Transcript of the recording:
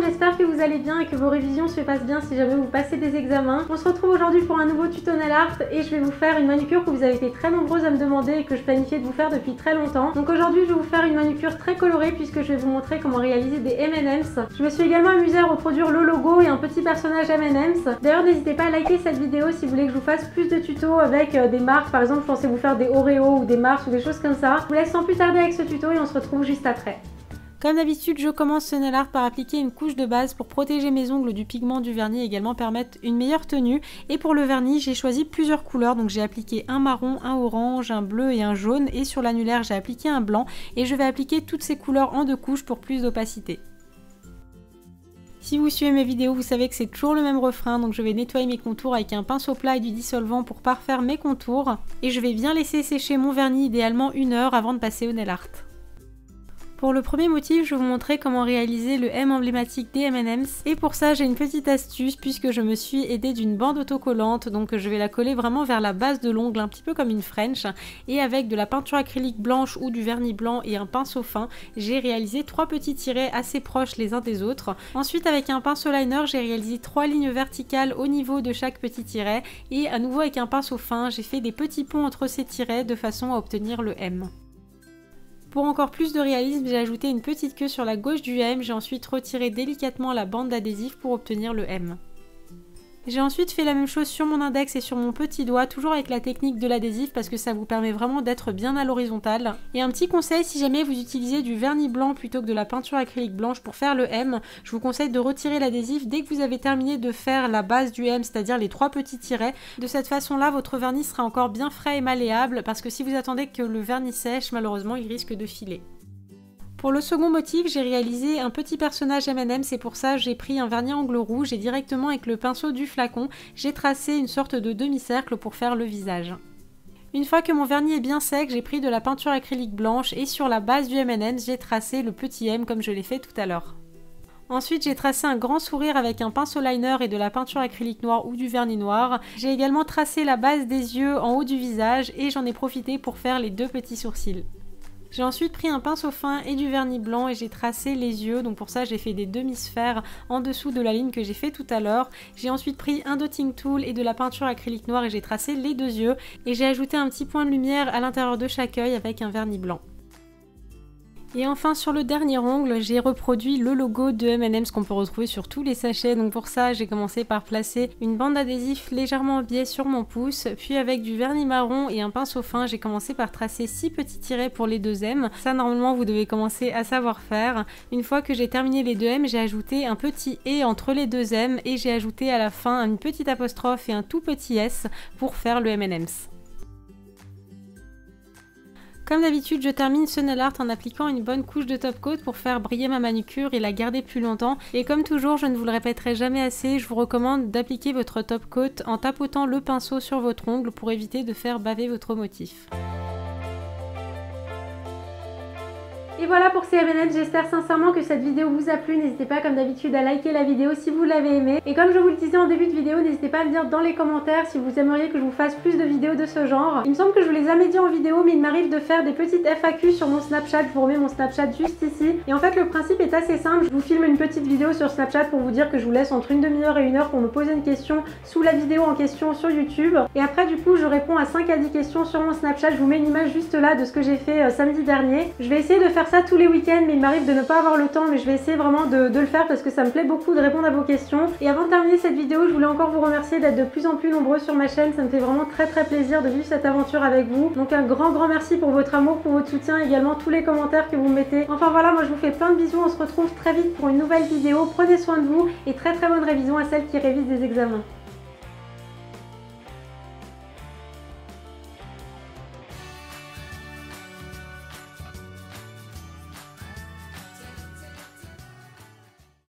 j'espère que vous allez bien et que vos révisions se passent bien si jamais vous passez des examens. On se retrouve aujourd'hui pour un nouveau tuto nail art et je vais vous faire une manucure que vous avez été très nombreuses à me demander et que je planifiais de vous faire depuis très longtemps. Donc aujourd'hui je vais vous faire une manucure très colorée puisque je vais vous montrer comment réaliser des M&M's. Je me suis également amusée à reproduire le logo et un petit personnage M&M's. D'ailleurs n'hésitez pas à liker cette vidéo si vous voulez que je vous fasse plus de tutos avec des marques. Par exemple je pensais vous faire des Oreo ou des Mars ou des choses comme ça. Je vous laisse sans plus tarder avec ce tuto et on se retrouve juste après. Comme d'habitude, je commence ce nail art par appliquer une couche de base pour protéger mes ongles du pigment du vernis et également permettre une meilleure tenue. Et pour le vernis, j'ai choisi plusieurs couleurs, donc j'ai appliqué un marron, un orange, un bleu et un jaune. Et sur l'annulaire, j'ai appliqué un blanc et je vais appliquer toutes ces couleurs en 2 couches pour plus d'opacité. Si vous suivez mes vidéos, vous savez que c'est toujours le même refrain, donc je vais nettoyer mes contours avec un pinceau plat et du dissolvant pour parfaire mes contours. Et je vais bien laisser sécher mon vernis, idéalement 1 heure avant de passer au nail art. Pour le premier motif, je vais vous montrer comment réaliser le M emblématique des M&M's. Et pour ça, j'ai une petite astuce puisque je me suis aidée d'une bande autocollante. Donc je vais la coller vraiment vers la base de l'ongle, un petit peu comme une French. Et avec de la peinture acrylique blanche ou du vernis blanc et un pinceau fin, j'ai réalisé 3 petits tirets assez proches les uns des autres. Ensuite, avec un pinceau liner, j'ai réalisé 3 lignes verticales au niveau de chaque petit tiret. Et à nouveau avec un pinceau fin, j'ai fait des petits ponts entre ces tirets de façon à obtenir le M. Pour encore plus de réalisme, j'ai ajouté une petite queue sur la gauche du M, j'ai ensuite retiré délicatement la bande d'adhésif pour obtenir le M. J'ai ensuite fait la même chose sur mon index et sur mon petit doigt, toujours avec la technique de l'adhésif parce que ça vous permet vraiment d'être bien à l'horizontale. Et un petit conseil, si jamais vous utilisez du vernis blanc plutôt que de la peinture acrylique blanche pour faire le M, je vous conseille de retirer l'adhésif dès que vous avez terminé de faire la base du M, c'est-à-dire les 3 petits tirets. De cette façon-là, votre vernis sera encore bien frais et malléable parce que si vous attendez que le vernis sèche, malheureusement, il risque de filer. Pour le second motif, j'ai réalisé un petit personnage M&M, c'est pour ça j'ai pris un vernis angle rouge et directement avec le pinceau du flacon, j'ai tracé une sorte de demi-cercle pour faire le visage. Une fois que mon vernis est bien sec, j'ai pris de la peinture acrylique blanche et sur la base du M&M, j'ai tracé le petit M comme je l'ai fait tout à l'heure. Ensuite, j'ai tracé un grand sourire avec un pinceau liner et de la peinture acrylique noire ou du vernis noir. J'ai également tracé la base des yeux en haut du visage et j'en ai profité pour faire les 2 petits sourcils. J'ai ensuite pris un pinceau fin et du vernis blanc et j'ai tracé les yeux, donc pour ça j'ai fait des demi-sphères en dessous de la ligne que j'ai fait tout à l'heure. J'ai ensuite pris un dotting tool et de la peinture acrylique noire et j'ai tracé les 2 yeux et j'ai ajouté un petit point de lumière à l'intérieur de chaque œil avec un vernis blanc. Et enfin sur le dernier ongle, j'ai reproduit le logo de M&M's qu'on peut retrouver sur tous les sachets. Donc pour ça, j'ai commencé par placer une bande d'adhésif légèrement en biais sur mon pouce. Puis avec du vernis marron et un pinceau fin, j'ai commencé par tracer 6 petits tirets pour les 2 M. Ça normalement vous devez commencer à savoir faire. Une fois que j'ai terminé les 2 M, j'ai ajouté un petit et entre les 2 M et j'ai ajouté à la fin une petite apostrophe et un tout petit S pour faire le M&M's. Comme d'habitude, je termine ce nail art en appliquant une bonne couche de top coat pour faire briller ma manucure et la garder plus longtemps. Et comme toujours, je ne vous le répéterai jamais assez, je vous recommande d'appliquer votre top coat en tapotant le pinceau sur votre ongle pour éviter de faire baver votre motif. Et voilà pour ces M&M's, j'espère sincèrement que cette vidéo vous a plu. N'hésitez pas comme d'habitude à liker la vidéo si vous l'avez aimée. Et comme je vous le disais en début de vidéo, n'hésitez pas à me dire dans les commentaires si vous aimeriez que je vous fasse plus de vidéos de ce genre. Il me semble que je vous les ai jamais dit en vidéo, mais il m'arrive de faire des petites FAQ sur mon Snapchat. Je vous remets mon Snapchat juste ici. Et en fait le principe est assez simple, je vous filme une petite vidéo sur Snapchat pour vous dire que je vous laisse entre une demi-heure et 1 heure pour me poser une question sous la vidéo en question sur YouTube. Et après du coup je réponds à 5 à 10 questions sur mon Snapchat. Je vous mets une image juste là de ce que j'ai fait samedi dernier. Je vais essayer de faire ça tous les week-ends, mais il m'arrive de ne pas avoir le temps, mais je vais essayer vraiment de le faire parce que ça me plaît beaucoup de répondre à vos questions. Et avant de terminer cette vidéo, je voulais encore vous remercier d'être de plus en plus nombreux sur ma chaîne. Ça me fait vraiment très plaisir de vivre cette aventure avec vous. Donc un grand merci pour votre amour, pour votre soutien, également tous les commentaires que vous mettez. Enfin voilà, moi je vous fais plein de bisous, on se retrouve très vite pour une nouvelle vidéo. Prenez soin de vous et très bonne révision à celles qui révisent des examens.